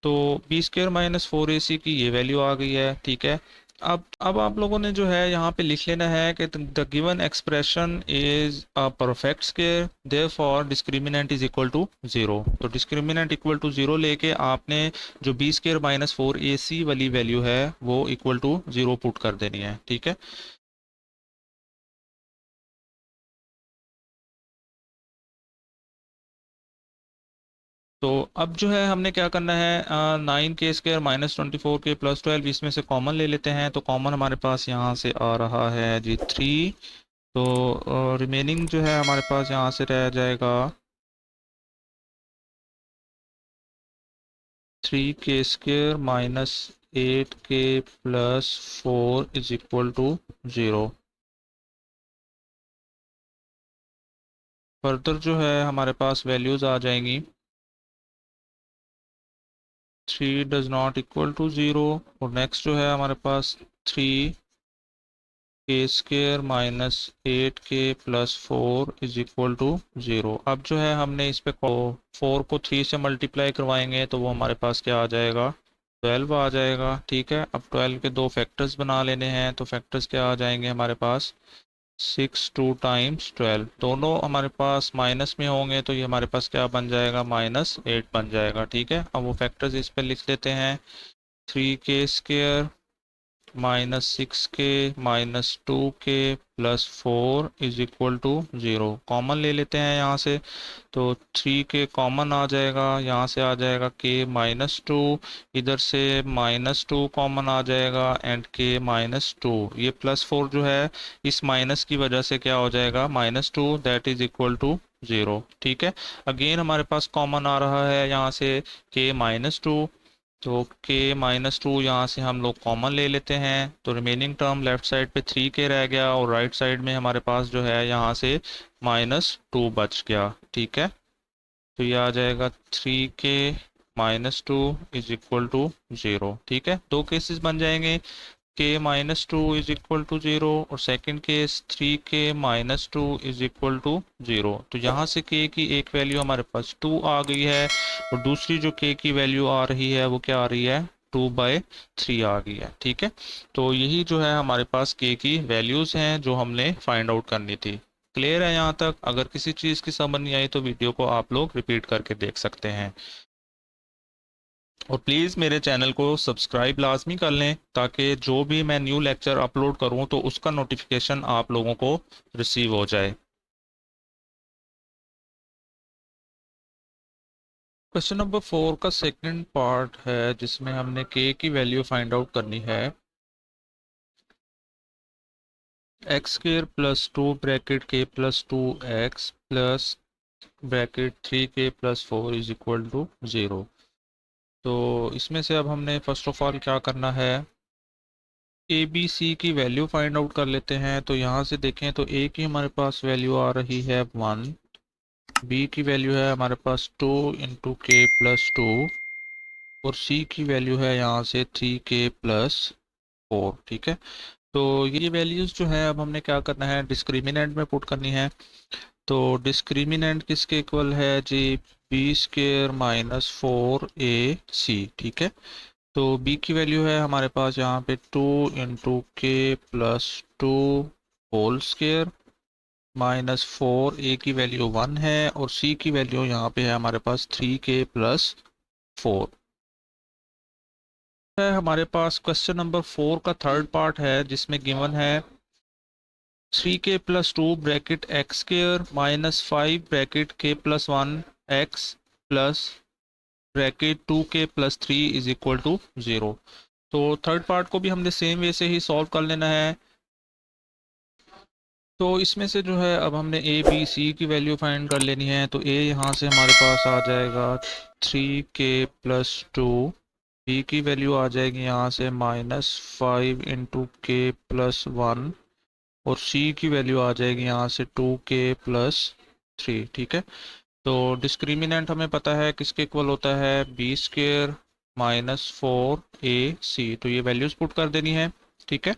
तो b² -4ac की ये वैल्यू आ गई है। ठीक है, अब आप लोगों ने जो है यहाँ पे लिख लेना है कि the given expression is a perfect square, therefore discriminant is equal to zero. तो डिस्क्रिमिनेंट इक्वल टू जीरो लेके आपने जो B square minus four A C वाली वैल्यू है वो इक्वल टू जीरो पुट कर देनी है, ठीक है। तो अब जो है हमने क्या करना है, नाइन के स्क्वायर माइनस ट्वेंटी फोर के प्लस ट्वेल्व, इसमें से कॉमन ले लेते हैं। तो कॉमन हमारे पास यहाँ से आ रहा है जी थ्री। तो रिमेनिंग जो है हमारे पास यहाँ से रह जाएगा three K square minus eight K plus four is equal to zero. Further जो है हमारे पास वैल्यूज़ आ जाएंगी, three does not equal to zero. और नेक्स्ट जो है हमारे पास three K square minus eight K plus four is equal to zero. अब जो है हमने इस पे फोर को थ्री से मल्टीप्लाई करवाएंगे तो वो हमारे पास क्या आ जाएगा, ट्वेल्व आ जाएगा, ठीक है। अब ट्वेल्व के दो फैक्टर्स बना लेने हैं। तो फैक्टर्स क्या आ जाएंगे हमारे पास, सिक्स टू टाइम्स ट्वेल्व, दोनों हमारे पास माइनस में होंगे तो ये हमारे पास क्या बन जाएगा, माइनस एट बन जाएगा, ठीक है। अब वो फैक्टर्स इस पे लिख लेते हैं, three K square minus six K minus two के plus four is equal to zero. Common ले लेते हैं यहाँ से। तो थ्री के कॉमन आ जाएगा, यहाँ से आ जाएगा के माइनस टू, इधर से माइनस टू कॉमन आ जाएगा एंड के माइनस टू। ये प्लस फोर जो है इस माइनस की वजह से क्या हो जाएगा, minus two, that is equal to zero, ठीक है। अगेन हमारे पास कॉमन आ रहा है यहाँ से के माइनस टू। तो के माइनस टू यहाँ से हम लोग कॉमन ले लेते हैं। तो रिमेनिंग टर्म लेफ्ट साइड पे थ्री के रह गया और राइट साइड में हमारे पास जो है यहाँ से माइनस टू बच गया, ठीक है। तो ये आ जाएगा three K minus two is equal to zero, ठीक है। दो केसेस बन जाएंगे, K minus two is equal to zero और second case three K minus two is equal to zero. तो यहाँ से के की एक वैल्यू हमारे पास टू आ गई है और दूसरी जो के की वैल्यू आ रही है वो क्या आ रही है, टू बाई थ्री आ गई है, ठीक है। तो यही जो है हमारे पास के की वैल्यूज़ हैं जो हमने फाइंड आउट करनी थी। क्लियर है यहाँ तक? अगर किसी चीज़ की समझ नहीं आई तो वीडियो को आप लोग रिपीट करके देख सकते हैं। और प्लीज़ मेरे चैनल को सब्सक्राइब लाजमी कर लें ताकि जो भी मैं न्यू लेक्चर अपलोड करूं तो उसका नोटिफिकेशन आप लोगों को रिसीव हो जाए। क्वेश्चन नंबर फोर का सेकंड पार्ट है जिसमें हमने के की वैल्यू फाइंड आउट करनी है। X square plus two bracket k plus two x plus bracket three k plus four is equal to zero. तो इसमें से अब हमने फर्स्ट ऑफ ऑल क्या करना है, ए बी सी की वैल्यू फाइंड आउट कर लेते हैं। तो यहाँ से देखें तो ए की हमारे पास वैल्यू आ रही है वन, बी की वैल्यू है हमारे पास to into k plus to और सी की वैल्यू है यहाँ से थ्री के प्लस फोर, ठीक है। तो ये वैल्यूज़ जो है अब हमने क्या करना है, डिस्क्रिमिनेंट में पुट करनी है। तो डिस्क्रिमिनेंट किसके इक्वल है जी, B square minus four A सी, ठीक है। तो b की वैल्यू है हमारे पास यहाँ पे two into k plus two whole square minus four, a की वैल्यू वन है और c की वैल्यू यहाँ पे है हमारे पास थ्री के प्लस फोर है। हमारे पास क्वेश्चन नंबर फोर का थर्ड पार्ट है जिसमें गिवन है three k plus two bracket x square minus five bracket k plus one x plus bracket two के plus three is equal to zero. तो third part को भी हमने same way से ही सॉल्व कर लेना है। तो इसमें से जो है अब हमने ए बी सी की वैल्यू फाइंड कर लेनी है। तो ए यहाँ से हमारे पास आ जाएगा three k plus to, B की वैल्यू आ जाएगी यहाँ से minus five into k plus one और सी की वैल्यू आ जाएगी यहाँ से टू के प्लस थ्री, ठीक है। तो डिस्क्रिमिनेंट हमें पता है किसके इक्वल होता है, B square minus four A सी। तो ये वैल्यूज पुट कर देनी है, ठीक है।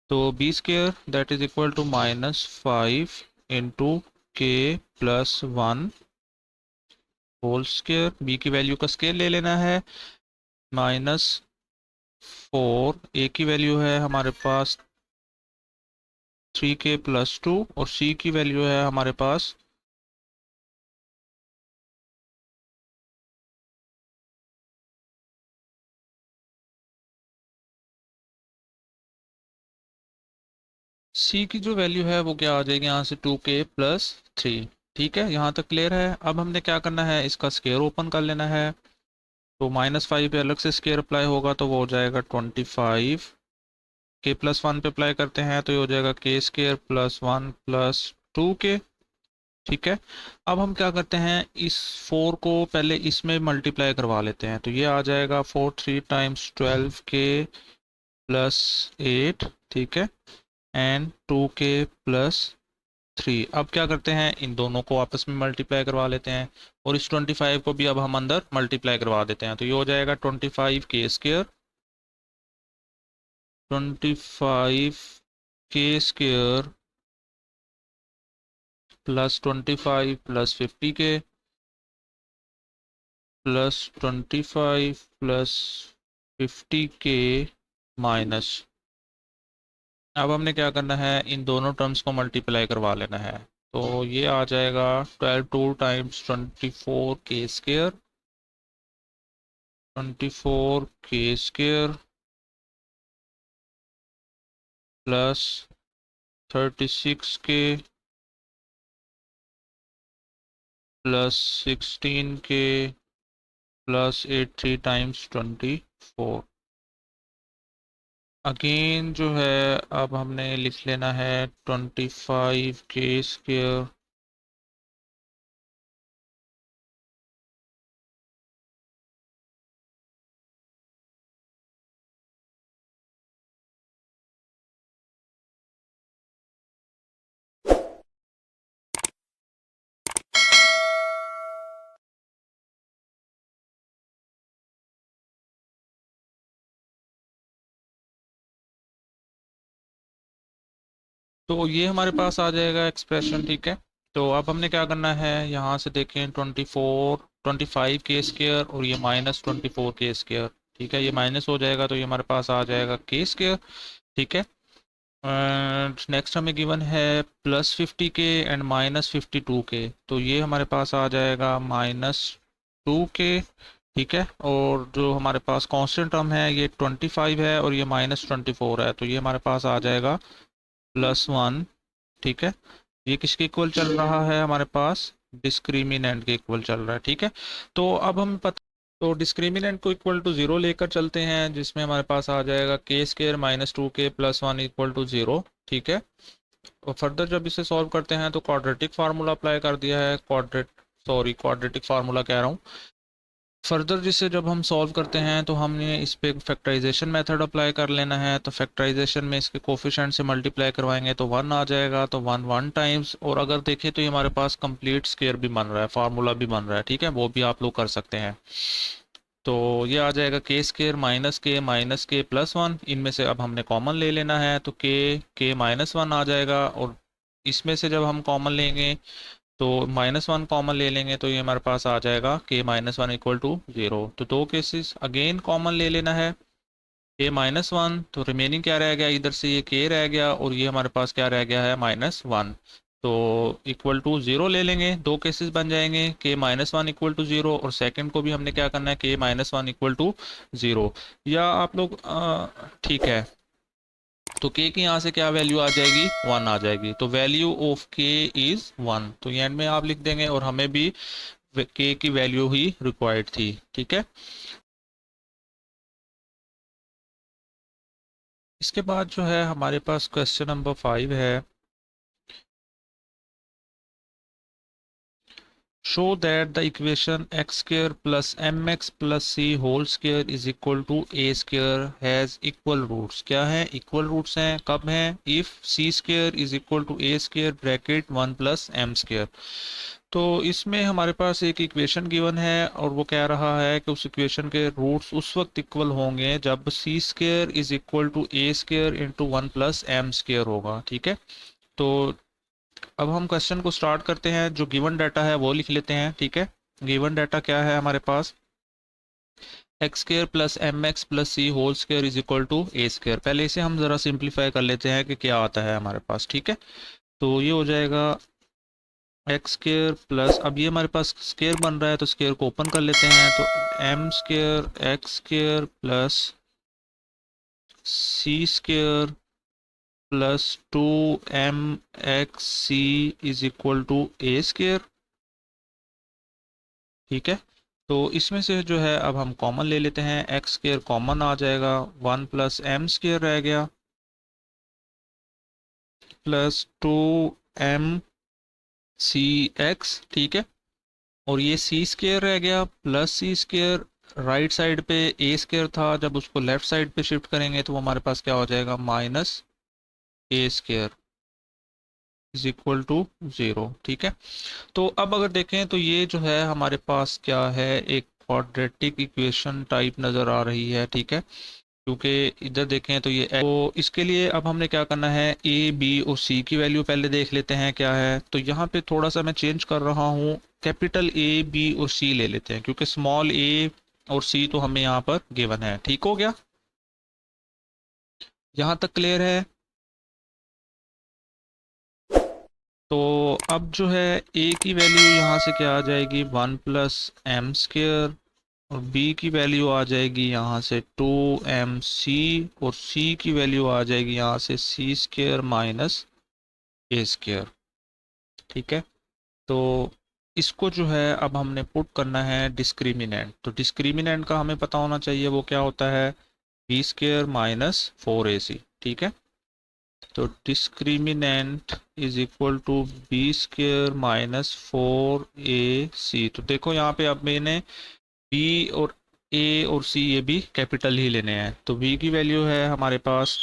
तो b square that is equal to minus five into k plus one whole square, b की वैल्यू का स्केयर ले लेना है, माइनस 4, ए की वैल्यू है हमारे पास 3k+2 और सी की वैल्यू है हमारे पास सी की जो वैल्यू है वो क्या आ जाएगी यहाँ से 2k+3। ठीक है, यहाँ तक क्लियर है। अब हमने क्या करना है, इसका स्केयर ओपन कर लेना है। तो -5 पे अलग से स्केयर अप्लाई होगा तो वो हो जाएगा 25। k+1 पे अप्लाई करते हैं तो ये हो जाएगा k² + 1 + 2k। ठीक है, अब हम क्या करते हैं, इस 4 को पहले इसमें मल्टीप्लाई करवा लेते हैं। तो ये आ जाएगा 4×3 × 12k+8। ठीक है, एंड 2k+3। अब क्या करते हैं, इन दोनों को आपस में मल्टीप्लाई करवा लेते हैं और इस 25 को भी अब हम अंदर मल्टीप्लाई करवा देते हैं। तो ये हो जाएगा 25k² 25k² +25 + 50k +25 + 50k minus. अब हमने क्या करना है, इन दोनों टर्म्स को मल्टीप्लाई करवा लेना है। तो ये आ जाएगा 12×2 × 24k² 24k² +36k +16k +83×24। Again जो है अब हमने लिख लेना है 25k²। तो ये हमारे पास आ जाएगा एक्सप्रेशन। ठीक है, तो अब हमने क्या करना है, यहाँ से देखें 25k² और ये -24k²। ठीक है, ये माइनस हो जाएगा तो ये हमारे पास आ जाएगा k²। ठीक है, नेक्स्ट हमें गिवन है +50k एंड -52k। तो ये हमारे पास आ जाएगा -2k। ठीक है, और जो हमारे पास कांस्टेंट टर्म है ये 25 है और ये -24 है, तो ये हमारे पास आ जाएगा +1। ठीक है, ये किसके इक्वल चल रहा है हमारे पास, डिस्क्रिमिनेंट के इक्वल चल रहा है। ठीक है, तो अब हम पता, तो डिस्क्रिमिनेंट को इक्वल टू 0 लेकर चलते हैं, जिसमें हमारे पास आ जाएगा k² -2k + 1 = 0। ठीक है, और फर्दर जब इसे सॉल्व करते हैं तो क्वाड्रेटिक फार्मूला अप्लाई कर दिया है, क्वाड्रेटिक फार्मूला कह रहा हूँ। फर्दर जिसे जब हम सॉल्व करते हैं तो हमने इस पे फैक्टराइजेशन मेथड अप्लाई कर लेना है। तो फैक्टराइजेशन में इसके कोफिशिएंट से मल्टीप्लाई करवाएंगे तो 1 आ जाएगा, तो 1 टाइम्स। और अगर देखें तो ये हमारे पास कंप्लीट स्क्वायर भी बन रहा है, फार्मूला भी बन रहा है। ठीक है, वो भी आप लोग कर सकते हैं। तो ये आ जाएगा k² -k +1। इनमें से अब हमने कॉमन ले लेना है, तो k -1 आ जाएगा। और इसमें से जब हम कॉमन लेंगे तो -1 कॉमन ले लेंगे तो ये हमारे पास आ जाएगा k-1 = 0। तो दो केसेस अगेन कॉमन ले लेना है, k-1। तो रिमेनिंग क्या रह गया, इधर से ये k रह गया और ये हमारे पास क्या रह गया है, -1। तो =0 ले लेंगे, दो केसेस बन जाएंगे, k-1 = 0। और सेकंड को भी हमने क्या करना है, k-1 = 0। या आप लोग ठीक है, तो k की यहाँ से क्या वैल्यू आ जाएगी, 1 आ जाएगी। तो वैल्यू ऑफ k इज 1। तो ये एंड में आप लिख देंगे, और हमें भी k की वैल्यू ही रिक्वायर्ड थी। ठीक है, इसके बाद जो है हमारे पास क्वेश्चन नंबर 5 है। Show that the equation x² + mx + c whole square is equal to a² has equal roots। क्या है, इक्वल रूट्स हैं, कब हैं, if c² is equal to a² bracket 1 + m²। तो इसमें हमारे पास एक इक्वेशन गिवन है और वो कह रहा है कि उस इक्वेशन के रूट्स उस वक्त इक्वल होंगे जब c² is equal to a² × 1 + m² होगा। ठीक है, तो अब हम क्वेश्चन को स्टार्ट करते हैं। जो गिवन डाटा है वो लिख लेते हैं। ठीक है, गिवन डाटा क्या है हमारे पास, x square plus m x plus c whole square is equal to A square. पहले इसे हम ज़रा सिंप्लीफाई कर लेते हैं कि क्या आता है हमारे पास, ठीक है। तो ये हो जाएगा एक्स स्क्र प्लस, अब ये हमारे पास स्क्र बन रहा है तो स्क्र को ओपन कर लेते हैं, तो M square X square plus C square plus 2mxc is equal to A square, ठीक है। तो इसमें से जो है अब हम कॉमन ले लेते हैं, एक्स स्क्र कॉमन आ जाएगा, 1 प्लस एम स्क्र रह गया प्लस 2mcx, ठीक है। और ये सी स्क्र रह गया plus C square, right side पे ए स्क्र था, जब उसको लेफ्ट साइड पे शिफ्ट करेंगे तो वो हमारे पास क्या हो जाएगा, minus A square is equal to 0, ठीक है। तो अब अगर देखें तो ये जो है हमारे पास क्या है, एक क्वाड्रेटिक इक्वेशन टाइप नज़र आ रही है, ठीक है। क्योंकि इधर देखें तो ये तो इसके लिए अब हमने क्या करना है, ए बी और सी की वैल्यू पहले देख लेते हैं क्या है। तो यहाँ पे थोड़ा सा मैं चेंज कर रहा हूँ, कैपिटल ए बी और सी ले लेते हैं, क्योंकि स्मॉल ए और सी तो हमें यहाँ पर गिवन है, ठीक हो गया। यहाँ तक क्लियर है। तो अब जो है ए की वैल्यू यहाँ से क्या आ जाएगी, 1 प्लस एम स्क्र, और बी की वैल्यू आ जाएगी यहाँ से 2mc, और सी की वैल्यू आ जाएगी यहाँ से सी स्क्र माइनस ए स्क्र, ठीक है। तो इसको जो है अब हमने पुट करना है डिस्क्रिमिनेंट, तो डिस्क्रिमिनेंट का हमें पता होना चाहिए वो क्या होता है, बी स्क्र माइनस 4ac, ठीक है। तो discriminant is equal to B square minus 4ac। तो देखो यहाँ पे अब मैंने बी और ए और सी ये भी कैपिटल ही लेने हैं, तो बी की वैल्यू है हमारे पास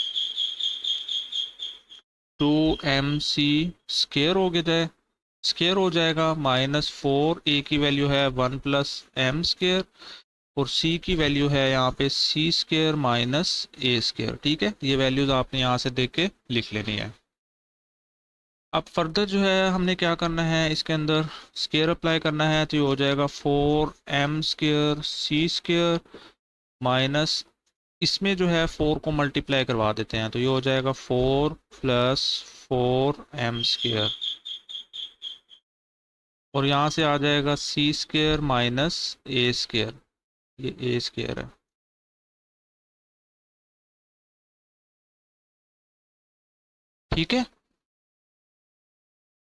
2mc स्क्र हो गया है, स्क्र हो जाएगा, माइनस 4, ए की वैल्यू है 1 प्लस एम स्क्र, और सी की वैल्यू है यहाँ पे सी स्क्र माइनस ए स्क्र, ठीक है। ये वैल्यूज आपने यहाँ से देख के लिख लेनी है। अब फर्दर जो है हमने क्या करना है, इसके अंदर स्क्र अप्लाई करना है, तो ये हो जाएगा 4m square C square minus, इसमें जो है 4 को मल्टीप्लाई करवा देते हैं, तो ये हो जाएगा 4 प्लस 4m स्क्र, और यहाँ से आ जाएगा सी स्क्र माइनस ए स्क्र, ये ए स्क्र है, ठीक है।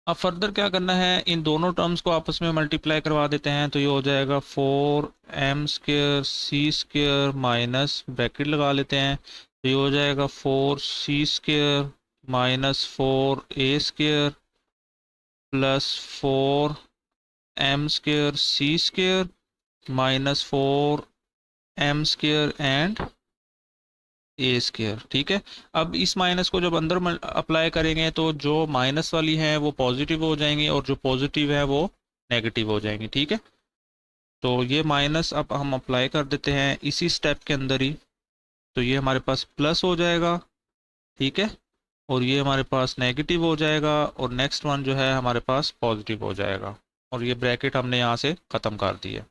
अब फर्दर क्या करना है, इन दोनों टर्म्स को आपस में मल्टीप्लाई करवा देते हैं, तो ये हो जाएगा 4m square C square minus, bracket लगा लेते हैं, तो ये हो जाएगा 4c square minus 4a square plus 4m square C square minus 4m square and A square, ठीक है। अब इस माइनस को जब अंदर अप्लाई करेंगे तो जो माइनस वाली है वो पॉजिटिव हो जाएंगी, और जो पॉजिटिव है वो नेगेटिव हो जाएंगी, ठीक है। तो ये माइनस अब हम अप्लाई कर देते हैं इसी स्टेप के अंदर ही, तो ये हमारे पास प्लस हो जाएगा, ठीक है। और ये हमारे पास नेगेटिव हो जाएगा, और नेक्स्ट वन जो है हमारे पास पॉजिटिव हो जाएगा, और ये ब्रैकेट हमने यहाँ से ख़त्म कर दी है।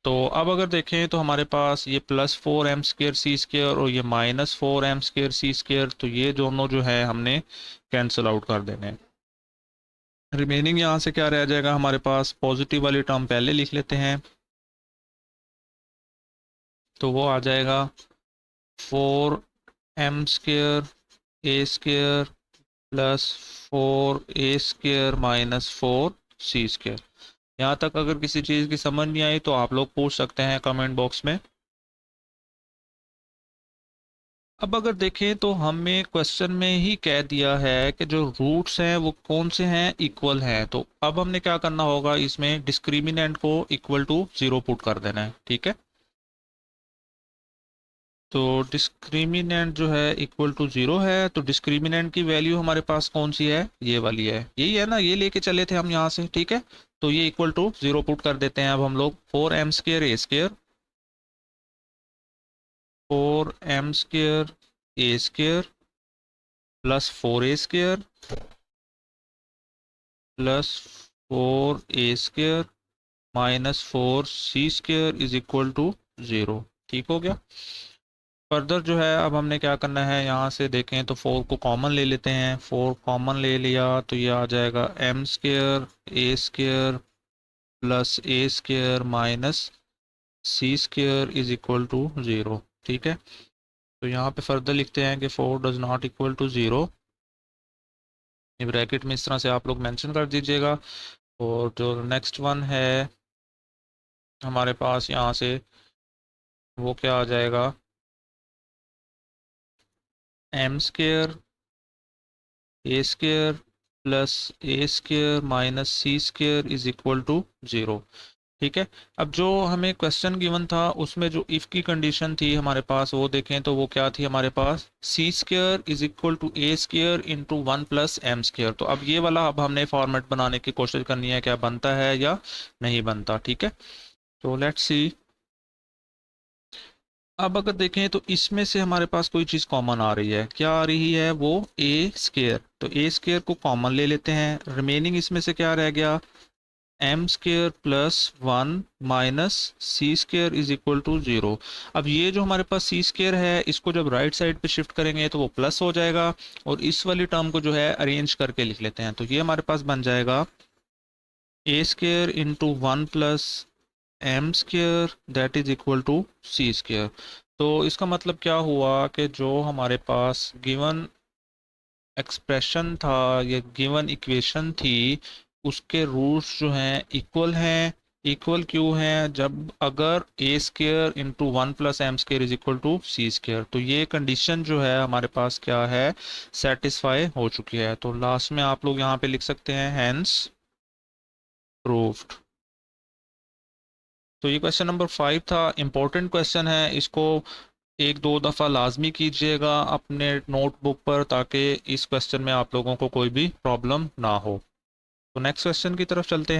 तो अब अगर देखें तो हमारे पास ये plus 4m square C square और ये minus 4m square C square, तो ये दोनों जो है हमने कैंसिल आउट कर देने हैं। रिमेनिंग यहाँ से क्या रह जाएगा हमारे पास, पॉजिटिव वाली टर्म पहले लिख लेते हैं, तो वो आ जाएगा 4m स्क्र ए square plus 4a square minus 4c square. यहाँ तक अगर किसी चीज़ की समझ नहीं आई तो आप लोग पूछ सकते हैं कमेंट बॉक्स में। अब अगर देखें तो हमें क्वेश्चन में ही कह दिया है कि जो रूट्स हैं वो कौन से हैं, इक्वल हैं, तो अब हमने क्या करना होगा, इसमें डिस्क्रिमिनेंट को इक्वल टू 0 पुट कर देना है, ठीक है। तो डिस्क्रिमिनेंट जो है इक्वल टू 0 है, तो डिस्क्रिमिनेंट की वैल्यू हमारे पास कौन सी है, ये वाली है, यही है ना, ये लेके चले थे हम यहाँ से, ठीक है। तो ये इक्वल टू 0 पुट कर देते हैं अब हम लोग, 4m square A square 4m square A square plus 4a square plus 4a square minus 4c square is equal to 0। ठीक हो गया। फर्दर जो है अब हमने क्या करना है, यहाँ से देखें तो 4 को कॉमन ले लेते हैं। 4 कॉमन ले लिया तो ये आ जाएगा M square A square plus A square minus C square is equal to 0। ठीक है, तो यहाँ पे फर्दर लिखते हैं कि 4 does not equal to 0। Bracket में इस तरह से आप लोग मेंशन कर दीजिएगा। और जो नेक्स्ट वन है हमारे पास यहाँ से, वो क्या आ जाएगा, M square A square plus A square minus C square is equal to 0। ठीक है, अब जो हमें क्वेश्चन गिवन था उसमें जो इफ़ की कंडीशन थी हमारे पास, वो देखें तो वो क्या थी हमारे पास, c square is equal to A square into 1 plus m square. तो अब ये वाला अब हमने फॉर्मेट बनाने की कोशिश करनी है, क्या बनता है या नहीं बनता। ठीक है, तो लेट्स सी। अब अगर देखें तो इसमें से हमारे पास कोई चीज़ कॉमन आ रही है, क्या आ रही है, वो ए स्क्र। तो ए स्क्र को कॉमन ले लेते हैं, रिमेनिंग इसमें से क्या रह गया, M square plus 1 minus C square is equal to 0। अब ये जो हमारे पास सी स्क्र है, इसको जब राइट साइड पे शिफ्ट करेंगे तो वो प्लस हो जाएगा, और इस वाली टर्म को जो है अरेंज करके लिख लेते हैं। तो ये हमारे पास बन जाएगा a square into 1 plus m square that is equal to c square. तो इसका मतलब क्या हुआ कि जो हमारे पास गिवन एक्सप्रेशन था या गिवन इक्वेशन थी, उसके रूट्स जो हैं इक्वल हैं। इक्वल क्यों हैं, जब अगर a square into 1 plus m square is equal to c square, तो ये कंडीशन जो है हमारे पास क्या है, सेटिस्फाई हो चुकी है। तो लास्ट में आप लोग यहाँ पे लिख सकते हैं हैंस प्रूव्ड। तो ये क्वेश्चन नंबर 5 था, इम्पोर्टेंट क्वेश्चन है, इसको एक दो दफ़ा लाजमी कीजिएगा अपने नोटबुक पर, ताकि इस क्वेश्चन में आप लोगों को कोई भी प्रॉब्लम ना हो। तो नेक्स्ट क्वेश्चन की तरफ चलते हैं।